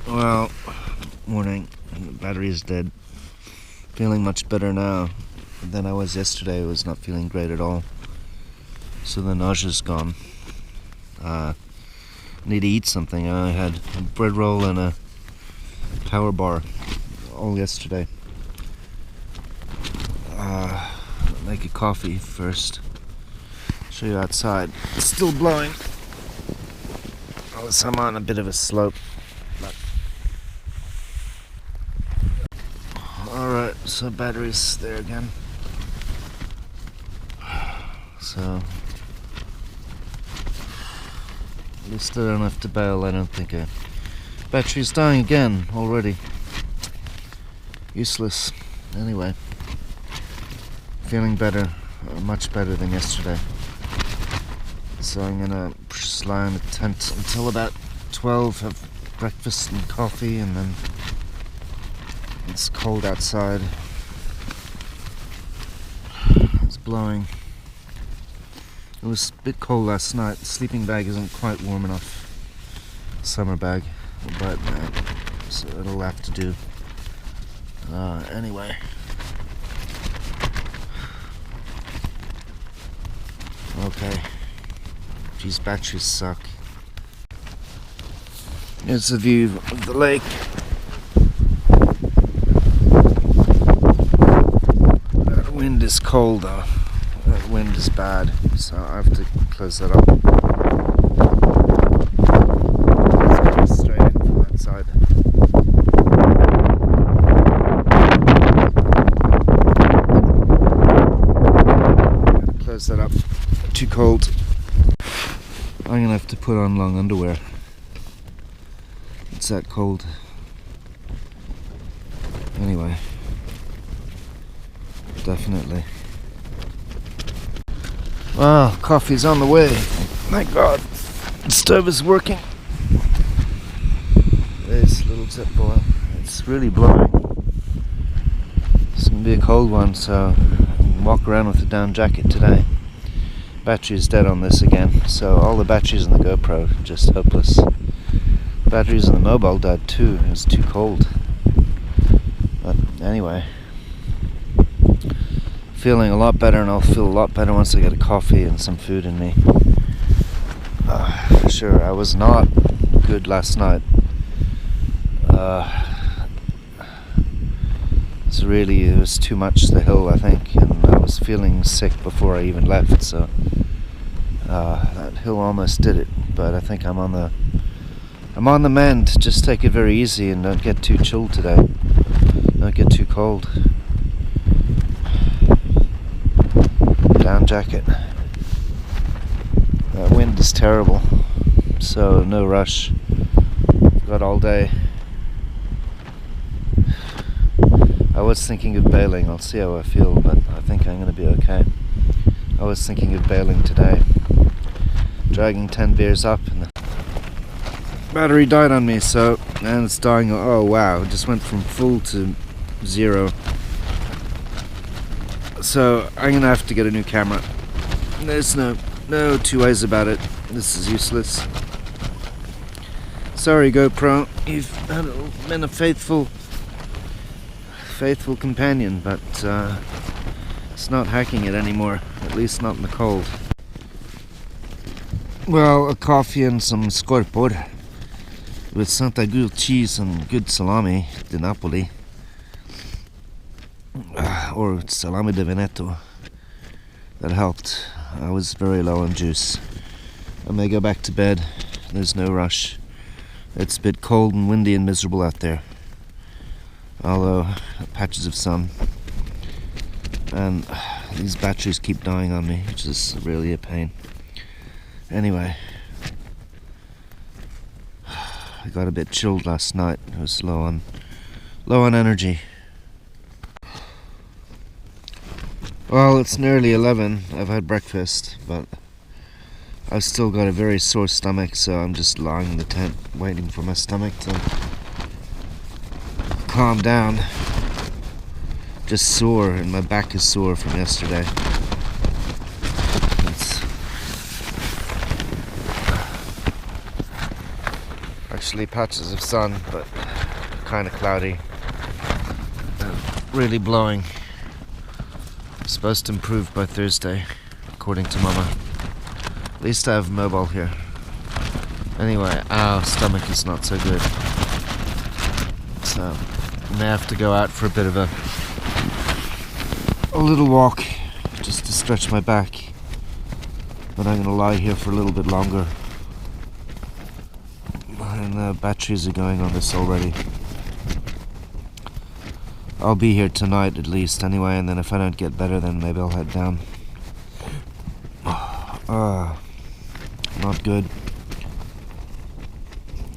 Well, morning. The battery is dead. Feeling much better now than I was yesterday. I was not feeling great at all. So the nausea's gone. Need to eat something. I had a bread roll and a power bar all yesterday. Make a coffee first. Show you outside. It's still blowing. I'm on a bit of a slope. Alright, so battery's there again. So at least I don't have to bail, I don't think. Battery's dying again already. Useless. Anyway. Feeling better. Much better than yesterday. So I'm gonna just lie in a tent until about 12, have breakfast and coffee, and then it's cold outside. It's blowing. It was a bit cold last night. The sleeping bag isn't quite warm enough. Summer bag, but so it'll have to do. Anyway. Okay. These batteries suck. Here's the view of the lake. That wind is cold though. That wind is bad, so I have to close that up. Let's go straight in from that side. Gotta close that up. Too cold. I'm gonna have to put on long underwear. It's that cold. Anyway. Definitely. Wow, coffee's on the way. My God. The stove is working. There's a little tip boil. It's really blowing. It's gonna be a cold one, so I can walk around with a down jacket today. Battery is dead on this again, so all the batteries in the GoPro are just hopeless. Batteries in the mobile died too. It was too cold. But anyway, feeling a lot better, and I'll feel a lot better once I get a coffee and some food in me. For sure, I was not good last night. It was too much the hill, I think, and I was feeling sick before I even left, so that hill almost did it. But I think I'm on the mend. Just take it very easy and don't get too chilled today. Don't get too cold. Down jacket. That wind is terrible, so no rush. Got all day. I was thinking of bailing. I'll see how I feel, but I think I'm going to be okay. I was thinking of bailing today. Dragging 10 beers up, and the battery died on me, and it's dying. Oh wow, it just went from full to 0. So I'm going to have to get a new camera. There's no two ways about it. This is useless. Sorry, GoPro. You've been a faithful companion, but it's not hacking it anymore, at least not in the cold. Well, a coffee and some scorpor with Santa grilled cheese and good salami di Napoli, or salami di Veneto. That helped. I was very low on juice. I may go back to bed. There's no rush. It's a bit cold and windy and miserable out there. Although patches of sun, and these batteries keep dying on me, which is really a pain. Anyway, I got a bit chilled last night. I was low on energy. Well, it's nearly 11. I've had breakfast, but I've still got a very sore stomach, so I'm just lying in the tent waiting for my stomach to calm down. Just sore, and my back is sore from yesterday. actually patches of sun, but kind of cloudy. Really blowing. Supposed to improve by Thursday, according to Mama. At least I have mobile here. Anyway, stomach is not so good. So, I may have to go out for a bit of a little walk, just to stretch my back. But I'm gonna lie here for a little bit longer. And the batteries are going on this already. I'll be here tonight at least anyway, and then if I don't get better, then maybe I'll head down. Not good.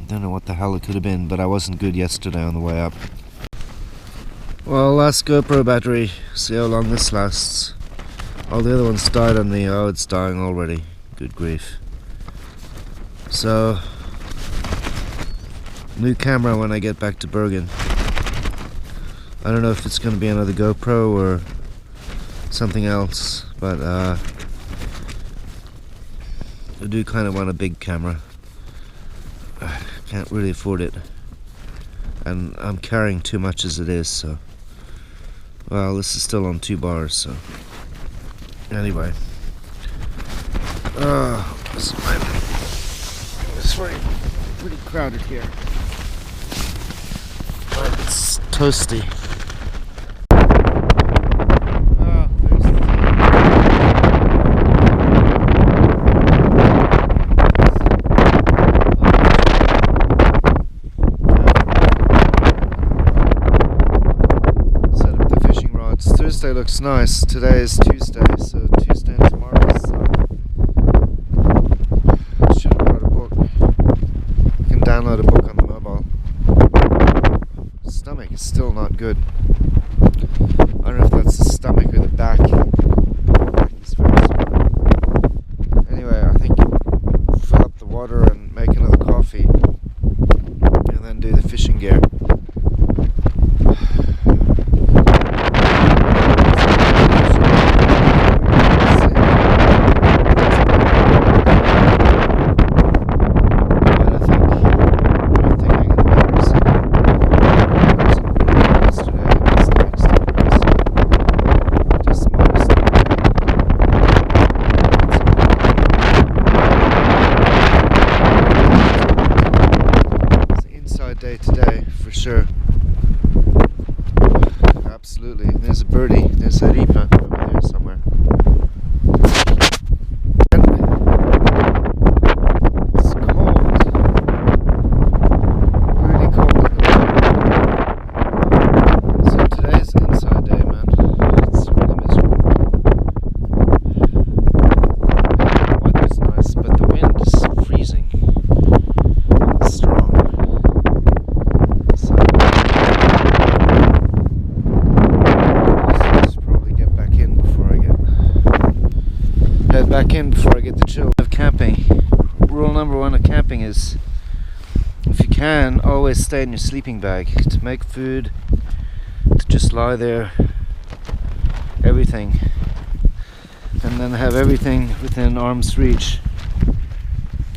Don't know what the hell it could have been, but I wasn't good yesterday on the way up. Well, last GoPro battery. See how long this lasts. All the other ones died on me. Oh, it's dying already. Good grief. So, new camera when I get back to Bergen. I don't know if it's going to be another GoPro or something else, but I do kind of want a big camera. Can't really afford it, and I'm carrying too much as it is, so well, this is still on 2 bars, so anyway, it's pretty crowded here, but it's toasty. Thursday looks nice. Today is Tuesday, so Tuesday and tomorrow is should have brought a book. You can download a book on the mobile. Stomach is still not good. I don't know if that's the stomach or the back. It's very sore. Anyway, I think fill up the water and make another coffee, and then do the fishing gear. Day today for sure. Absolutely. There's a birdie. There's a ripa over there somewhere. It's cold. Really cold. So today's an inside day, man. It's really miserable. The weather's nice, but the wind is freezing. It's strong. Back in before I get the chill of camping. Rule number 1 of camping is, if you can, always stay in your sleeping bag. To make food, to just lie there, everything, and then have everything within arm's reach.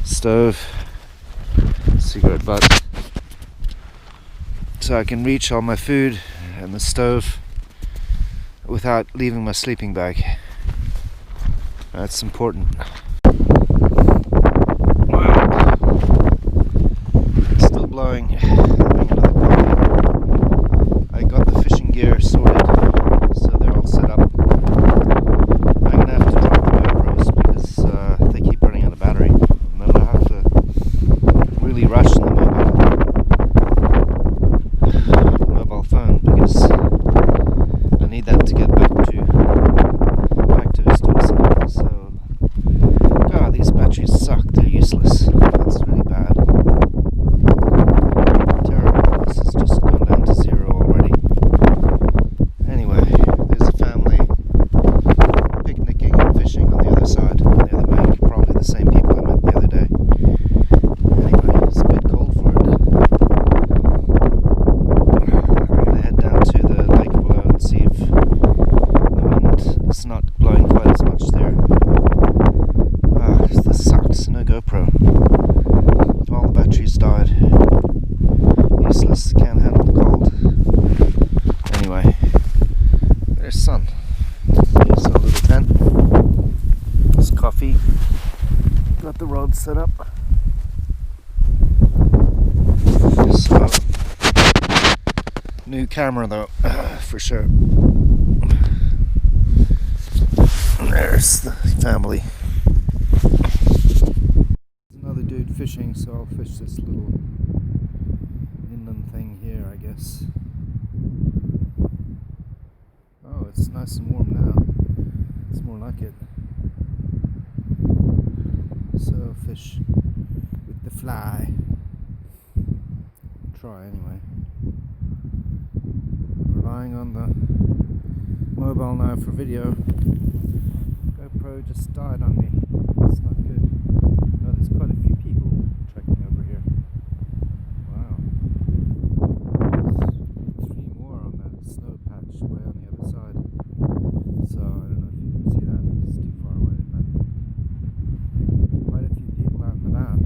Stove, cigarette butt, so I can reach all my food and the stove without leaving my sleeping bag. That's important. Wow. It's still blowing. I got the fishing gear sorted, so they're all set up. I'm gonna have to drop the GoPros because they keep running out of battery. And then I have to really rush in the mobile phone because I need that to get back to Haugastøl. So, God, these batteries suck. They're useless. That's really bad. Terrible. tripod set up. So, new camera though, for sure. There's the family. There's another dude fishing, so I'll fish this little inland thing here, I guess. Oh, it's nice and warm now. It's more like it. So fish with the fly. Try anyway. Relying on the mobile now for video. GoPro just died on me. It's not good. Oh, there's quite a few people trekking over here. Wow. There's 3 more on that snow patch way on the other side. So I don't know if you can see that. It's too far away, but quite a few people out and about.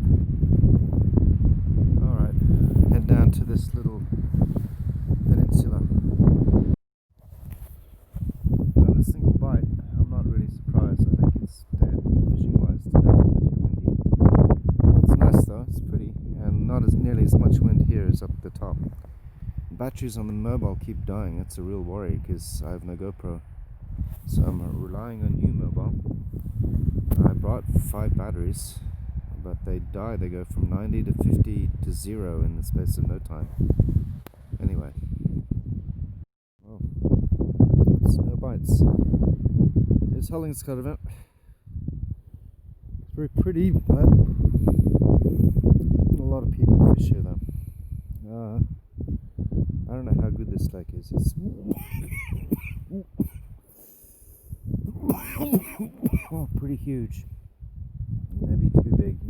Alright, head down to this little peninsula. Not a single bite. I'm not really surprised. I think it's dead fishing wise today. Too windy. It's nice though, it's pretty, and not as nearly as much wind here as up the top. Batteries on the mobile keep dying. That's a real worry because I have no GoPro. So I'm relying on you mobile. I brought 5 batteries, but they die. They go from 90 to 50 to 0 in the space of no time. Anyway. Oh, no bites. There's Haugastøl event. It's very pretty, but a lot of people fish here though. I don't know how good this lake is. It's oh, pretty huge. Maybe too big.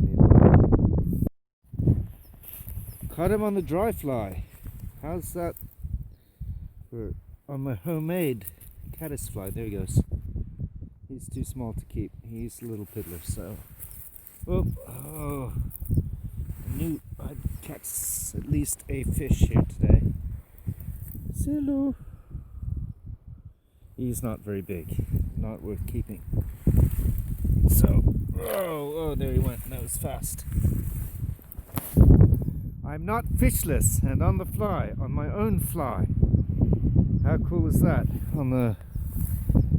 Caught him on the dry fly. How's that for on my homemade caddis fly? There he goes. He's too small to keep. He's a little piddler, so. Oh, I knew I'd catch at least a fish here today. Hello. He's not very big. Not worth keeping. So, oh, there he went. That was fast. I'm not fishless and on the fly, on my own fly. How cool is that on the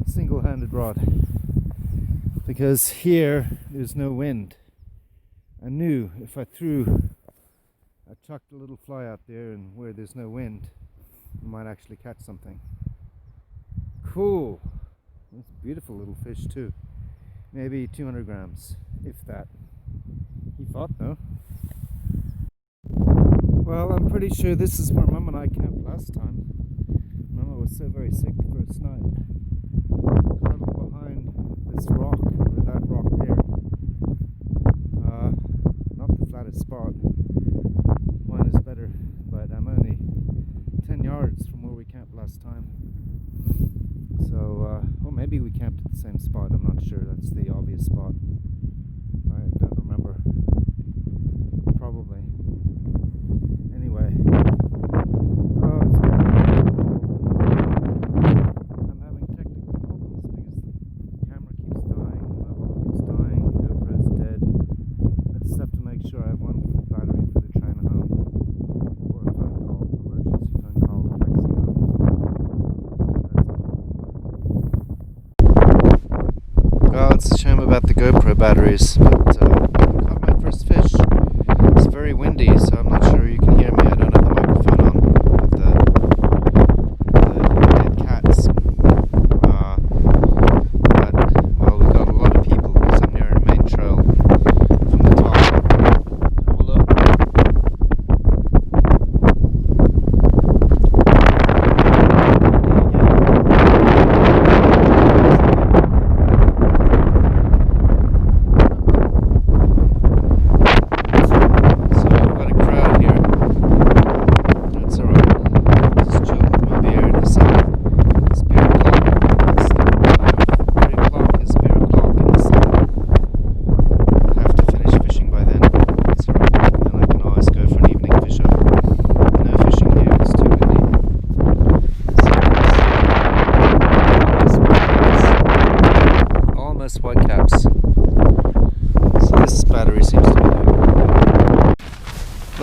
single-handed rod? Because here there's no wind. I knew if I chucked a little fly out there and where there's no wind, I might actually catch something. Cool. That's a beautiful little fish too. Maybe 200 grams, if that. He fought though. Well, I'm pretty sure this is where Mum and I camped last time. Mama was so very sick the first night. Cuddled behind this rock, or that rock there. Not the flattest spot. Mine is better, but I'm only 10 yards from where we camped last time. So, well, maybe we camped at the same spot. I'm not sure. That's the obvious spot. I don't remember. Probably. Anyway. Oh, it's I'm having technical problems because the camera keeps dying, the mobile keeps dying, the GoPro's dead. I just have to make sure I have one full battery for the train home. Or a phone call, emergency phone call, taxi home. Well, it's a shame about the GoPro batteries, but I caught my first fish. It's very windy, so I'm not sure you can hear me. I don't have the microphone on with the dead cats. But, well, we got a lot of people because I'm near a main trail from the top. Hello. So we've got a crowd here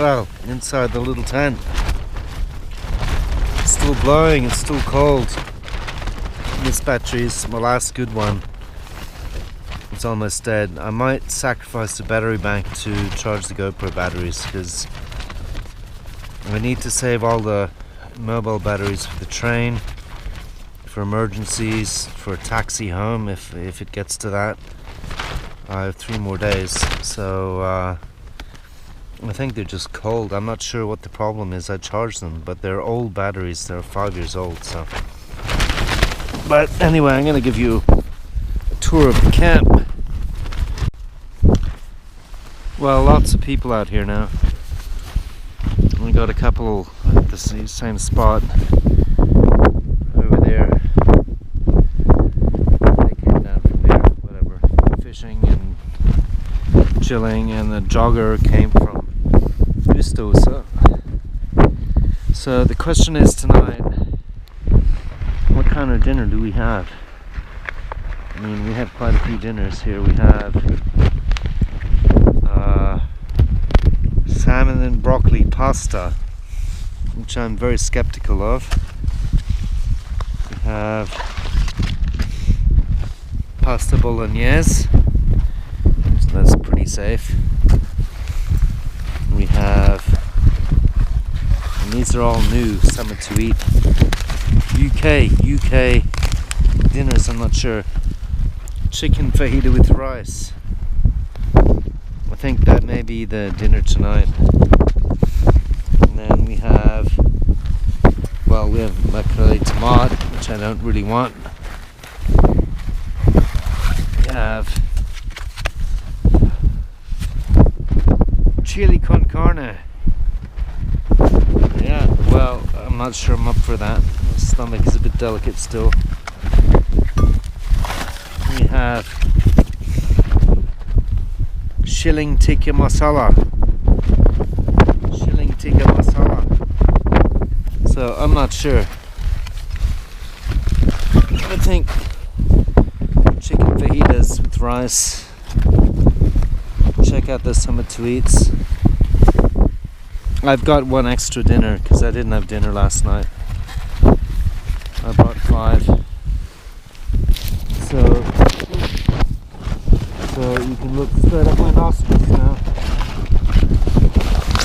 well, inside the little tent. It's still blowing, it's still cold. This battery is my last good one. It's almost dead. I might sacrifice the battery bank to charge the GoPro batteries, because we need to save all the mobile batteries for the train, for emergencies, for a taxi home if it gets to that. I have 3 more days, so I think they're just cold. I'm not sure what the problem is. I charged them, but they're old batteries. They're 5 years old, so. But anyway, I'm gonna give you a tour of the camp. Well, lots of people out here now. We got a couple at the same spot over there. They came down from there, whatever, fishing and chilling, and the jogger came from Haugastøl. So the question is tonight, what kind of dinner do we have? I mean, we have quite a few dinners here. We have salmon and broccoli pasta, which I'm very skeptical of. We have pasta bolognese, so that's pretty safe. We have, and these are all new, something to eat. UK dinners, I'm not sure. Chicken fajita with rice. I think that may be the dinner tonight. And then we have macaroni tomat, which I don't really want. We have chili con carne. Yeah, well, I'm not sure I'm up for that. My stomach is a bit delicate still. We have shilling tikka masala. So I'm not sure. I think chicken fajitas with rice. Check out the Summit to Eats. I've got one extra dinner because I didn't have dinner last night. I bought 5. So you can look straight up my nostrils now. I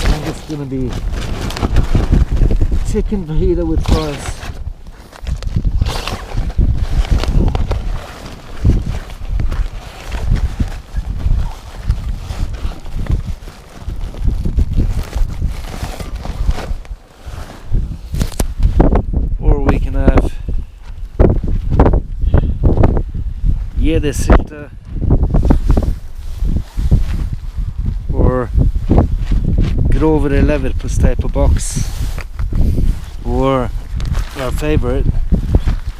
think it's gonna be chicken fajita with rice. Or we can have Haugastøl or grovere leverpostei på box, or our favorite,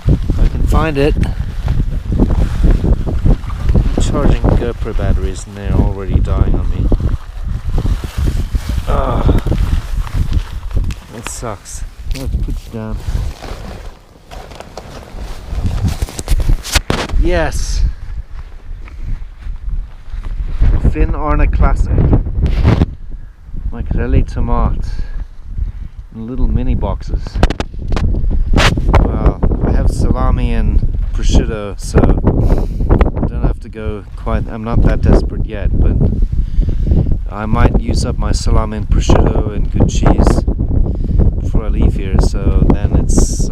if I can find it. I'm charging GoPro batteries and they're already dying on me. That sucks. I have to put you down. Yes. Finn Arne Classic. Makrelli tomat. In little mini boxes. Well, I have salami and prosciutto, so I don't have to go quite. I'm not that desperate yet, but I might use up my salami and prosciutto and good cheese before I leave here. So then it's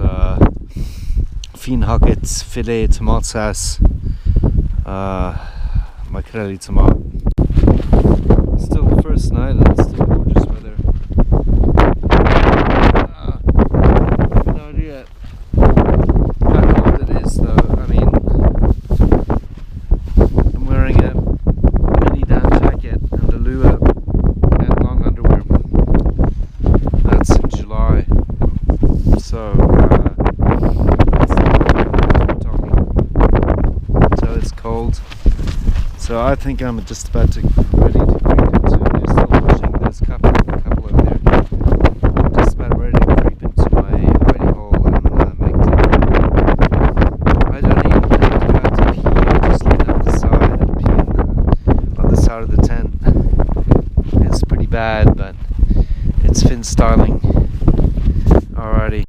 finhakket filet tomatsauce, makrelli tomat. Still the first night and it's still gorgeous weather. I have no idea how cold it is though. I mean, I'm wearing a mini down jacket and a lua and long underwear. That's in July. So it's cold. So I think I'm just about to ready to creep into. They're still pushing. There's a couple over there. I'm just about ready to creep into my hidey hole and make dinner. I don't even think about to pee. I just lean up the side and pee on the side of the tent. It's pretty bad, but engine styling. Alrighty.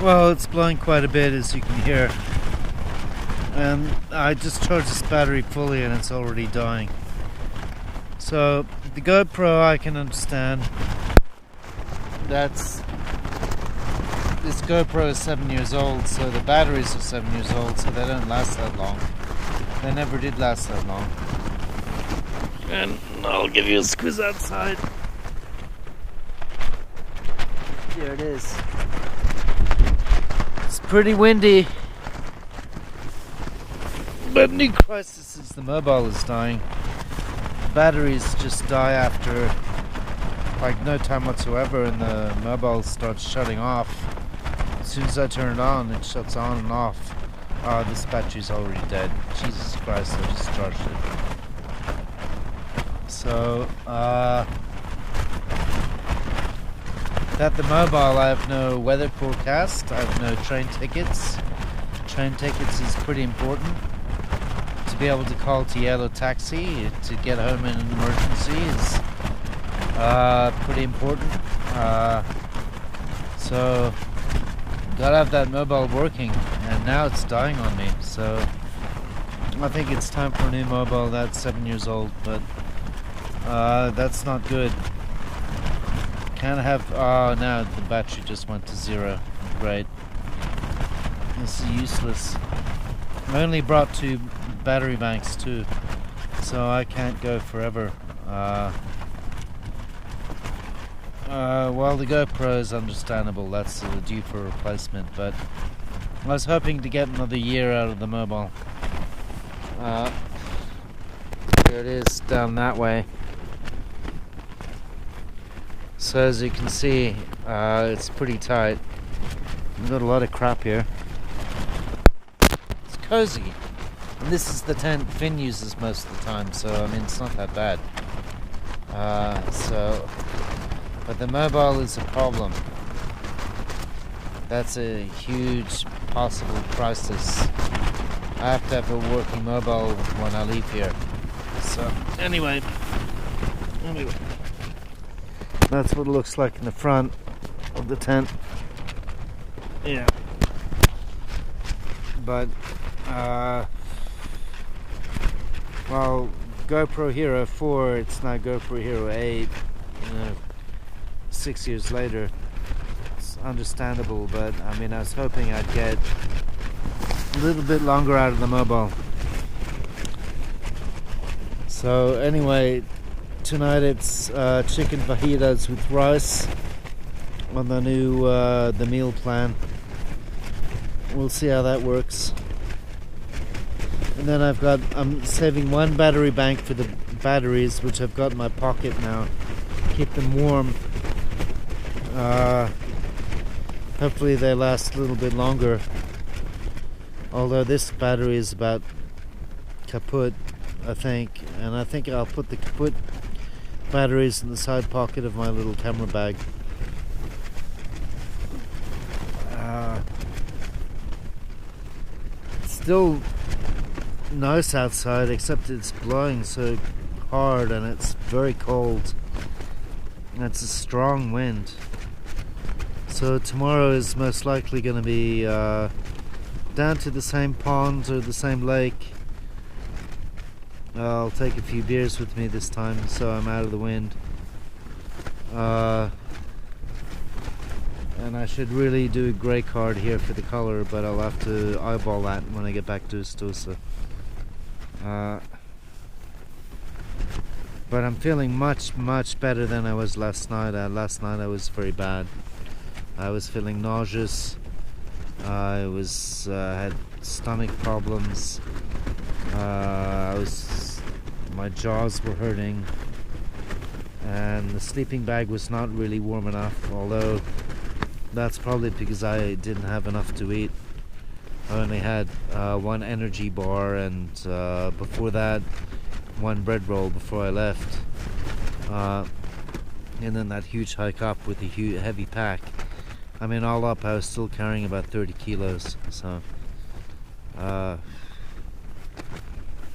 Well, it's blowing quite a bit, as you can hear. And I just charged this battery fully and it's already dying. So the GoPro I can understand. This GoPro is 7 years old, so the batteries are 7 years old, so they don't last that long. They never did last that long. And I'll give you a squeeze outside. Here it is. It's pretty windy. But new crisis is the mobile is dying. Batteries just die after like no time whatsoever, and the mobile starts shutting off. As soon as I turn it on, it shuts on and off. Oh, this battery's already dead. Jesus Christ, I just charged it. So, at the mobile I have no weather forecast, I have no train tickets. Train tickets is pretty important. To be able to call to yellow taxi to get home in an emergency is pretty important. So gotta have that mobile working, and now it's dying on me. So I think it's time for a new mobile. That's 7 years old, but that's not good. Can't have. Oh, now the battery just went to 0. Great. This is useless. I only brought 2 battery banks too, so I can't go forever. Well, the GoPro is understandable, that's due for replacement, but I was hoping to get another year out of the mobile. Here it is, down that way. So as you can see, it's pretty tight. We've got a lot of crap here. It's cozy. And this is the tent Finn uses most of the time, so I mean it's not that bad. But the mobile is a problem. That's a huge possible crisis. I have to have a working mobile when I leave here. So anyway, that's what it looks like in the front of the tent. Yeah. But well, GoPro Hero 4, it's now GoPro Hero 8, 6 years later. It's understandable, but I mean, I was hoping I'd get a little bit longer out of the mobile. So anyway, tonight it's chicken fajitas with rice on the new the meal plan. We'll see how that works. And then I'm saving 1 battery bank for the batteries, which I've got in my pocket now. Keep them warm. Hopefully they last a little bit longer. Although this battery is about kaput, I think. And I think I'll put the kaput batteries in the side pocket of my little camera bag. It's still nice outside, except it's blowing so hard and it's very cold, and it's a strong wind. So tomorrow is most likely going to be down to the same pond or the same lake. I'll take a few beers with me this time, so I'm out of the wind. And I should really do a grey card here for the colour, but I'll have to eyeball that when I get back to Stosa. But I'm feeling much better than I was last night. Last night I was very bad. I was feeling nauseous. I had stomach problems. My jaws were hurting, and the sleeping bag was not really warm enough. Although that's probably because I didn't have enough to eat. I only had 1 energy bar, and before that 1 bread roll before I left, and then that huge hike up with a heavy pack. I mean, all up I was still carrying about 30 kilos, so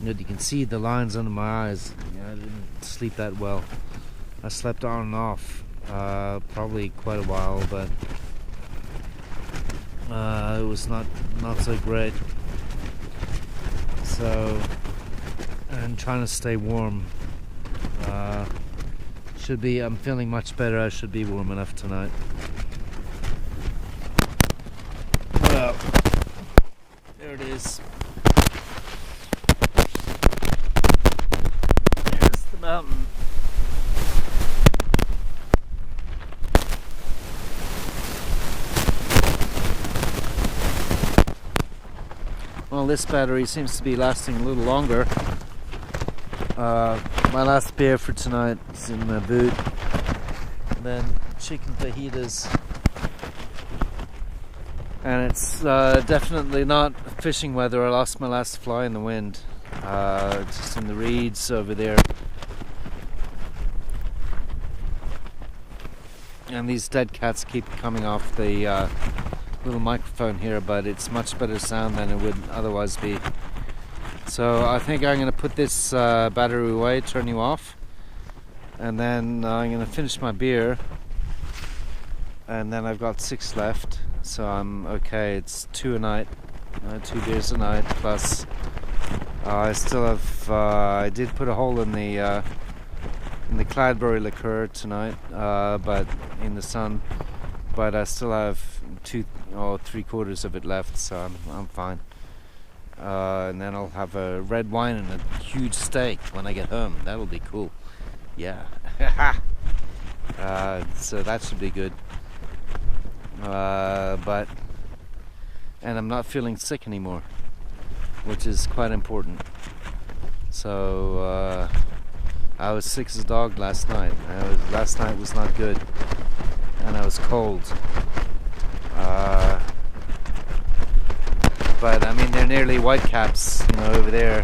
you can see the lines under my eyes. I didn't sleep that well. I slept on and off probably quite a while, but it was not so great. So, and trying to stay warm. I'm feeling much better. I should be warm enough tonight. Well, there it is. There's the mountain. Well, this battery seems to be lasting a little longer. My last beer for tonight is in my boot. And then chicken fajitas. And it's definitely not fishing weather. I lost my last fly in the wind. Just in the reeds over there. And these dead cats keep coming off the little microphone here, but it's much better sound than it would otherwise be. So I think I'm going to put this battery away, turn you off, and then I'm going to finish my beer, and then I've got 6 left, so I'm okay. It's 2 a night, 2 beers a night, plus I still have, I did put a hole in the cloudberry liqueur tonight, but in the sun, but I still have 2 or 3/4 of it left, so I'm fine. And then I'll have a red wine and a huge steak when I get home. That'll be cool. Yeah. So that should be good. And I'm not feeling sick anymore, which is quite important. So I was sick as a dog last night. Last night was not good, and I was cold. But I mean, they're nearly white caps, over there.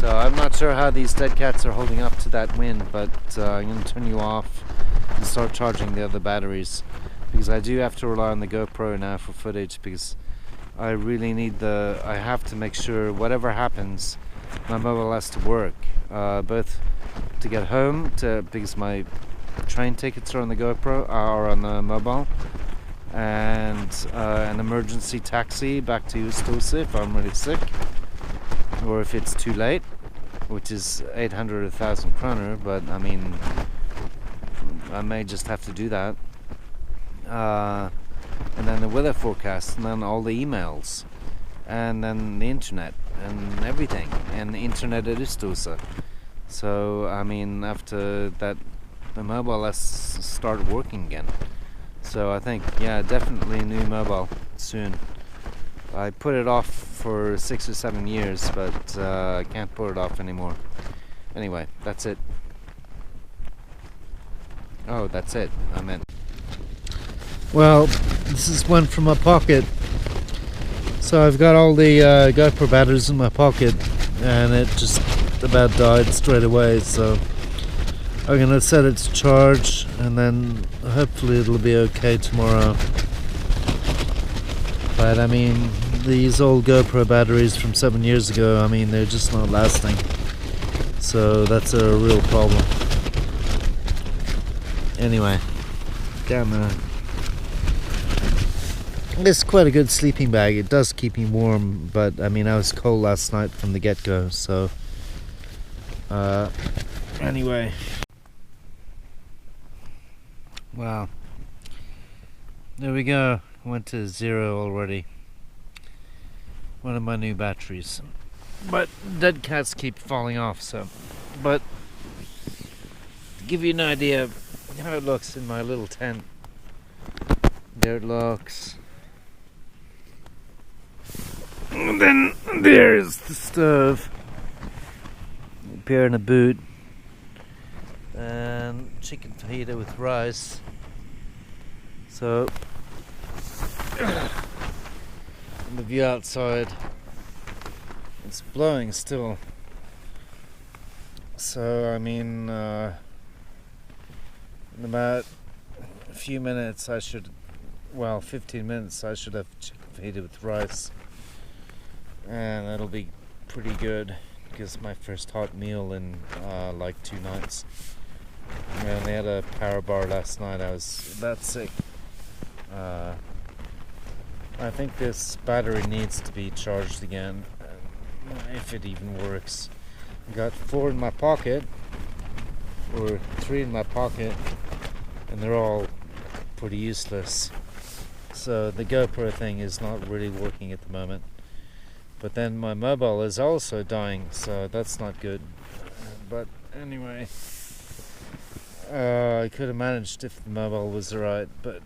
So I'm not sure how these dead cats are holding up to that wind, but I'm going to turn you off and start charging the other batteries, because I do have to rely on the GoPro now for footage, because I really need I have to make sure whatever happens, my mobile has to work, both to get home, because my train tickets are on the GoPro, or on the mobile, and an emergency taxi back to Haugastøl if I'm really sick, or if it's too late, which is 800 or 1,000 kroner, but I mean, I may just have to do that. And then the weather forecast, and then all the emails, and then the internet, and everything, and the internet at Haugastøl. So, I mean, after that, the mobile has to start working again. So I think, yeah, definitely a new mobile soon. I put it off for 6 or 7 years, but I can't put it off anymore. Anyway, that's it. Oh, that's it, I meant. Well, this is one from my pocket. So I've got all the GoPro batteries in my pocket, and it just about died straight away, so I'm gonna set it to charge, and then hopefully it'll be okay tomorrow. But I mean, these old GoPro batteries from 7 years ago, I mean, they're just not lasting. So that's a real problem. Anyway, down there. It's quite a good sleeping bag. It does keep me warm, but I mean, I was cold last night from the get-go, so anyway. Wow, there we go. Went to 0 already. One of my new batteries, but dead cats keep falling off. So, but to give you an idea of how it looks in my little tent, there it looks. And then there's the stove, beer in a boot, and chicken fajita with rice. So, and the view outside, it's blowing still. So I mean, in about a few minutes 15 minutes I should have chicken fajita with rice, and that'll be pretty good. because my first hot meal in like 2 nights. I only had a power bar last night. I was that sick. I think this battery needs to be charged again, if it even works. I got 4 in my pocket, or 3 in my pocket, and they're all pretty useless. So the GoPro thing is not really working at the moment. But then my mobile is also dying, so that's not good. But anyway, I could have managed if the mobile was alright, but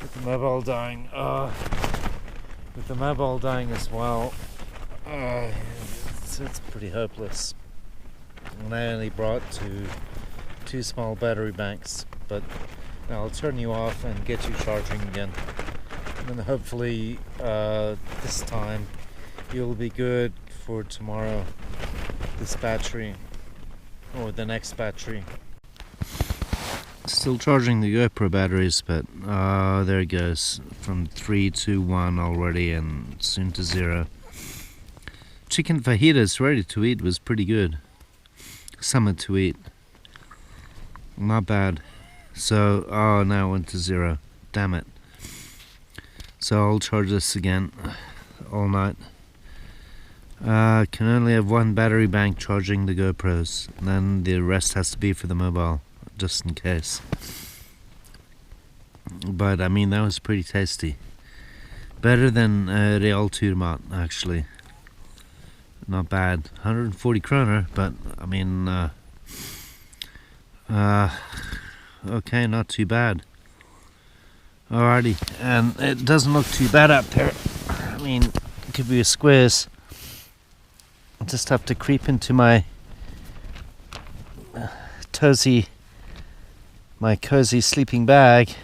with the mobile dying, as well, it's pretty hopeless. And I only brought two small battery banks, but I'll turn you off and get you charging again. And then hopefully this time you'll be good for tomorrow, this battery, or the next battery. Still charging the GoPro batteries, but there it goes, from 3 to 1 already and soon to 0. Chicken fajitas ready to eat was pretty good. Summer to eat. Not bad. So, now it went to 0. Damn it. So I'll charge this again all night. Can only have 1 battery bank charging the GoPros, and then the rest has to be for the mobile, just in case. But I mean, that was pretty tasty. Better than Real Turmat, actually. Not bad. 140 kroner, but I mean, okay, not too bad. Alrighty, and it doesn't look too bad up there. I mean, it could be a squeeze. I'll just have to creep into my cozy sleeping bag,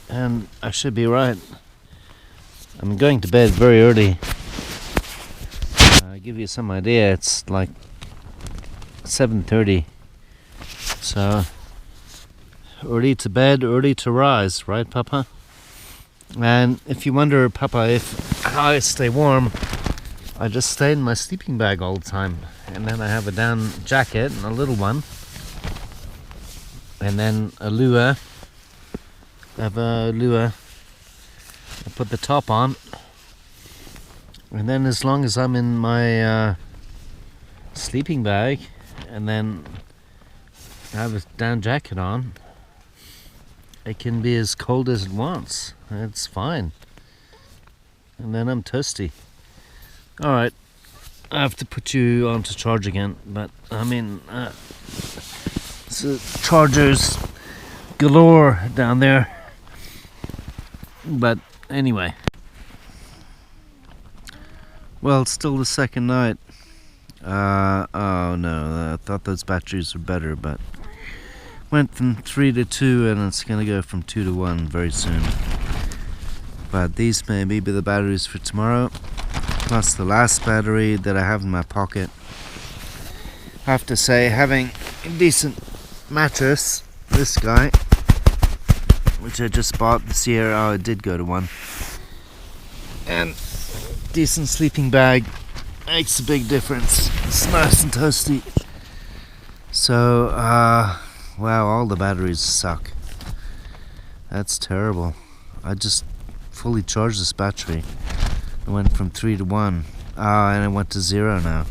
and I should be right. I'm going to bed very early. I'll give you some idea. It's like 7:30, so early to bed, early to rise, right, Papa? And if you wonder, Papa, how I stay warm, I just stay in my sleeping bag all the time, and then I have a down jacket, a little one, and then a lua. I have a lua. I put the top on, and then as long as I'm in my sleeping bag, and then I have a down jacket on, it can be as cold as it wants. It's fine. And then I'm toasty. Alright, I have to put you on to charge again, but I mean, so chargers galore down there. But anyway, well, it's still the second night. Oh no, I thought those batteries were better, but went from 3 to 2, and it's gonna go from 2 to 1 very soon. But these may be the batteries for tomorrow, plus the last battery that I have in my pocket. I have to say, having a decent mattress, this guy, which I just bought this year, it did go to 1, and decent sleeping bag makes a big difference. It's nice and toasty. So, wow, all the batteries suck. That's terrible. I just fully charged this battery. It went from 3 to 1. And it went to 0 now.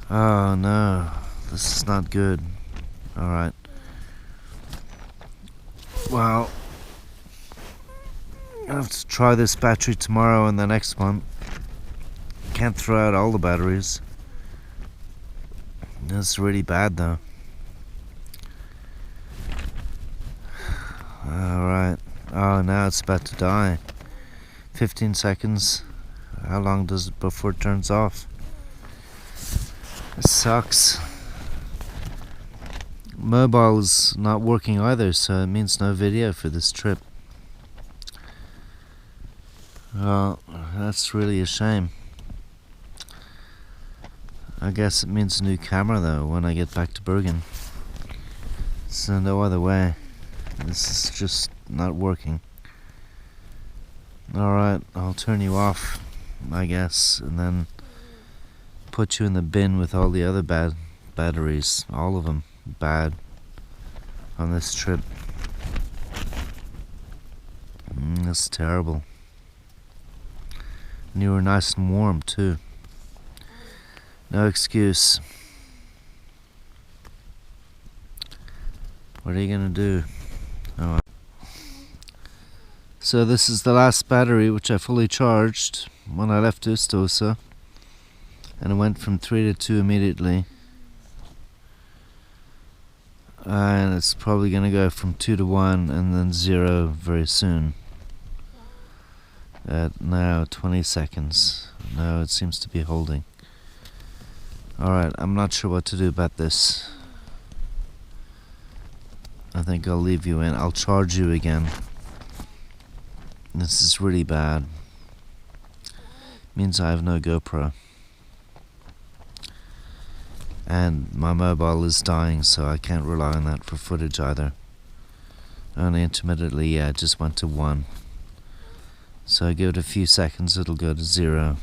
Oh no, this is not good. Alright. Well, I'll have to try this battery tomorrow and the next one. Can't throw out all the batteries. That's really bad though. Alright. Oh, now it's about to die. 15 seconds. How long does it before it turns off? It sucks. Mobile's not working either, so it means no video for this trip. Well, that's really a shame. I guess it means a new camera though when I get back to Bergen. So no other way. This is just not working. Alright, I'll turn you off. I guess, and then put you in the bin with all the other bad batteries. All of them bad on this trip. That's terrible. And you were nice and warm too. No excuse. What are you gonna do? Oh. So this is the last battery which I fully charged when I left Ustosa, and it went from 3 to 2 immediately, and it's probably gonna go from 2 to 1 and then 0 very soon. At now 20 seconds. No, it seems to be holding. Alright, I'm not sure what to do about this. I think I'll leave you in. I'll charge you again. This is really bad. Means I have no GoPro. And my mobile is dying, so I can't rely on that for footage either. Only intermittently, yeah, it just went to 1. So I give it a few seconds, it'll go to 0.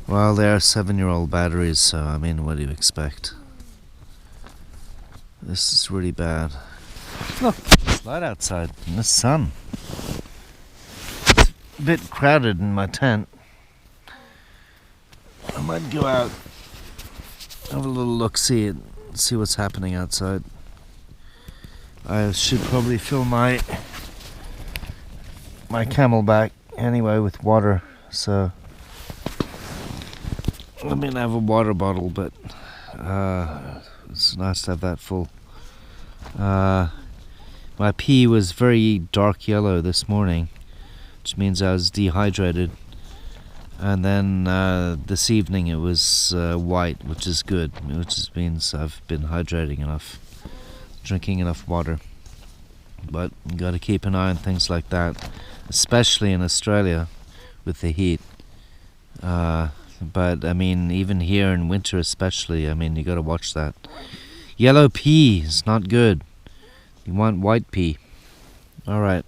Well, they are 7-year-old batteries, so I mean, what do you expect? This is really bad. Look, it's light outside in the sun. It's a bit crowded in my tent. I might go out, have a little look-see and see what's happening outside. I should probably fill my Camelback anyway with water, so I mean I have a water bottle, but it's nice to have that full. My pee was very dark yellow this morning, which means I was dehydrated, and then this evening it was white, which is good, which means I've been hydrating enough, drinking enough water. But you got to keep an eye on things like that, especially in Australia with the heat. But I mean, even here in winter especially, I mean, you got to watch that. Yellow pea is not good. You want white pea. Alright.